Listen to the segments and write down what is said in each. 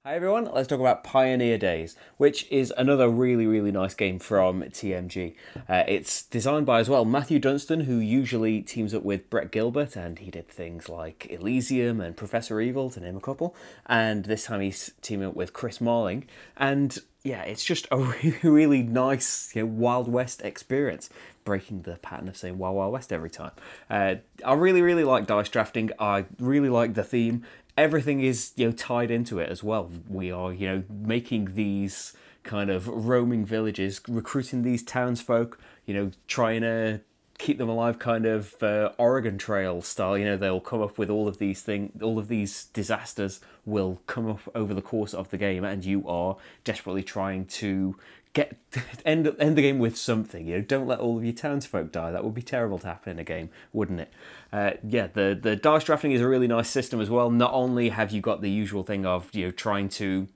Hi everyone, let's talk about Pioneer Days, which is another really nice game from TMG. It's designed by as well Matthew Dunstan, who usually teams up with Brett Gilbert, and he did things like Elysium and Professor Evil, to name a couple, and this time he's teaming up with Chris Marling, and yeah, it's just a really nice, Wild West experience, breaking the pattern of saying Wild West every time. I really like dice drafting. I really like the theme. Everything is tied into it as well. We are making these kind of roaming villages, recruiting these townsfolk, trying to keep them alive, kind of Oregon Trail style. They'll come up with all of these things, all of these disasters will come up over the course of the game, and you are desperately trying to get end the game with something. Don't let all of your townsfolk die. That would be terrible to happen in a game, wouldn't it? Yeah, the dice drafting is a really nice system as well. Not only have you got the usual thing of trying to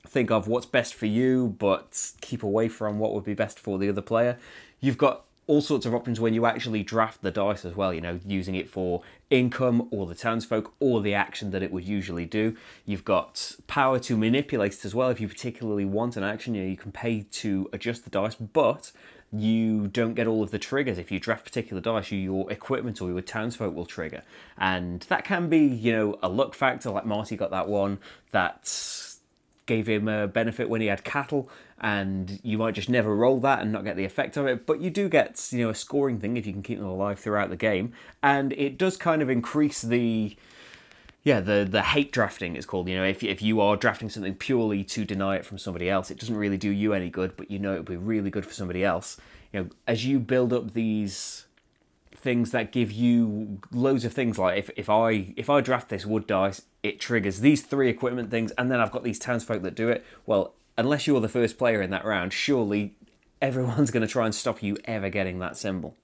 think of what's best for you, but keep away from what would be best for the other player. You've got all sorts of options when you actually draft the dice as well, using it for income or the townsfolk or the action that it would usually do. You've got power to manipulate it as well. If you particularly want an action, you can pay to adjust the dice, but you don't get all of the triggers. If you draft particular dice, your equipment or your townsfolk will trigger. And that can be, a luck factor, like Marty got that one that gave him a benefit when he had cattle, and you might just never roll that and not get the effect of it, but you do get a scoring thing if you can keep them alive throughout the game, and it does kind of increase the hate drafting, it's called. If you are drafting something purely to deny it from somebody else, it doesn't really do you any good, but it would be really good for somebody else. As you build up these things that give you loads of things, like if I draft this wood dice, it triggers these 3 equipment things, and then I've got these townsfolk that do it. Well, unless you're the first player in that round, surely everyone's going to try and stop you ever getting that symbol.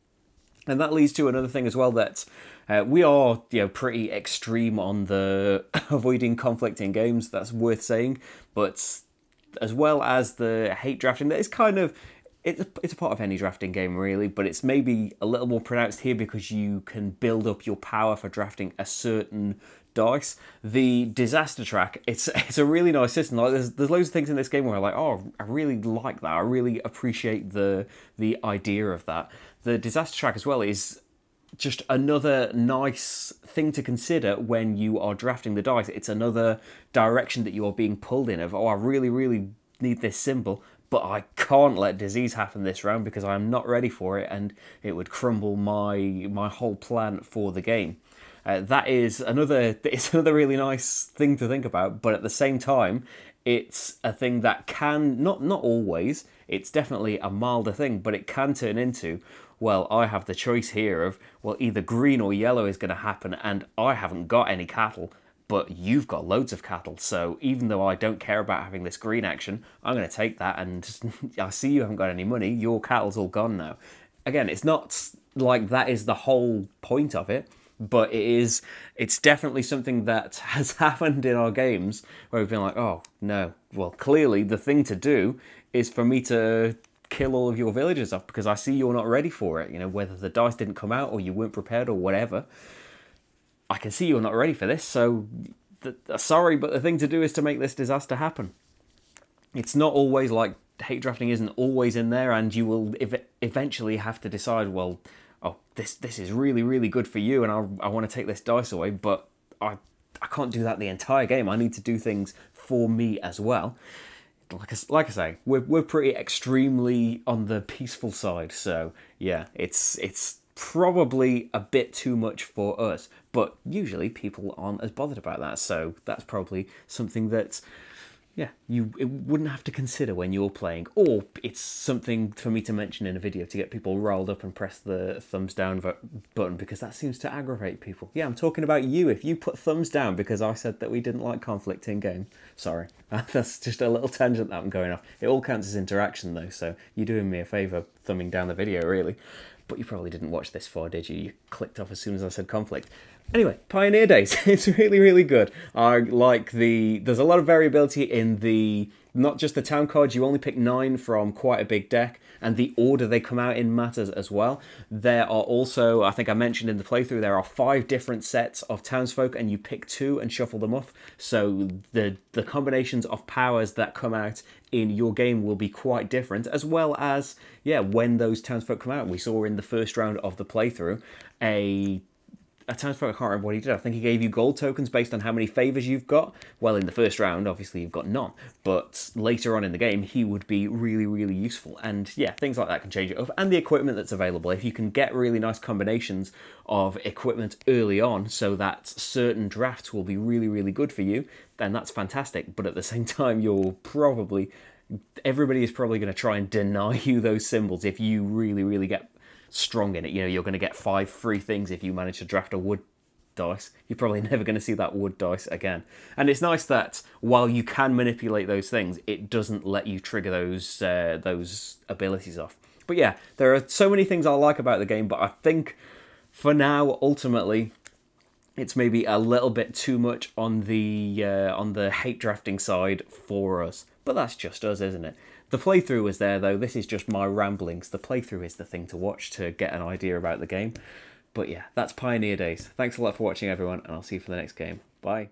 And that leads to another thing as well, that we are pretty extreme on the avoiding conflict in games. That's worth saying. But as well as the hate drafting, that is kind of it's a part of any drafting game, really, but it's maybe a little more pronounced here because you can build up your power for drafting a certain dice. The disaster track, it's a really nice system. Like there's loads of things in this game where I'm like, oh, I really like that. I really appreciate the idea of that. The disaster track as well is just another nice thing to consider when you are drafting the dice. It's another direction that you are being pulled in of, oh, I really need this symbol, but I can't let disease happen this round because I'm not ready for it, and it would crumble my whole plan for the game. It's another really nice thing to think about, but at the same time, it's a thing that can, not always, it's definitely a milder thing, but it can turn into, well, I have the choice here of, well, either green or yellow is going to happen, and I haven't got any cattle, but you've got loads of cattle, so even though I don't care about having this green action, I'm going to take that, and I see you haven't got any money, your cattle's all gone now. Again, it's not like that is the whole point of it, but it's definitely something that has happened in our games where we've been like, oh, no, well, clearly the thing to do is for me to kill all of your villagers off because I see you're not ready for it, whether the dice didn't come out or you weren't prepared or whatever. I can see you're not ready for this, so sorry, but the thing to do is to make this disaster happen. It's not always like hate drafting isn't always in there, and you will eventually have to decide, well, oh, this is really good for you, and I want to take this dice away, but I can't do that the entire game. I need to do things for me as well. Like I say, we're pretty extremely on the peaceful side, so yeah, it's probably a bit too much for us, but usually people aren't as bothered about that, so that's probably something that it wouldn't have to consider when you're playing, or it's something for me to mention in a video to get people riled up and press the thumbs down button, because that seems to aggravate people. Yeah, I'm talking about you. If you put thumbs down because I said that we didn't like conflict in game, sorry. That's just a little tangent that I'm going off. It all counts as interaction though, so you're doing me a favour thumbing down the video, really. But you probably didn't watch this far, did you? You clicked off as soon as I said conflict. Anyway, Pioneer Days. It's really, really good. I like there's a lot of variability in the, not just the town cards, you only pick 9 from quite a big deck, and the order they come out in matters as well. There are also, I think I mentioned in the playthrough, there are 5 different sets of townsfolk, and you pick 2 and shuffle them up. So the combinations of powers that come out in your game will be quite different, as well as, yeah, when those townsfolk come out. We saw in the first round of the playthrough a townsfolk, I can't remember what he did. I think he gave you gold tokens based on how many favours you've got. Well, in the first round, obviously you've got none. But later on in the game, he would be really, really useful. And yeah, things like that can change it up. And the equipment that's available. If you can get really nice combinations of equipment early on so that certain drafts will be really, really good for you, then that's fantastic. But at the same time, everybody is probably going to try and deny you those symbols if you really, really get strong in it. You know, you're going to get 5 free things if you manage to draft a wood dice. You're probably never going to see that wood dice again. And it's nice that while you can manipulate those things, it doesn't let you trigger those abilities off. But yeah, there are so many things I like about the game, but I think for now, ultimately, it's maybe a little bit too much on the hate drafting side for us. But that's just us, isn't it? The playthrough was there, though. This is just my ramblings. The playthrough is the thing to watch to get an idea about the game. But yeah, that's Pioneer Days. Thanks a lot for watching, everyone, and I'll see you for the next game. Bye.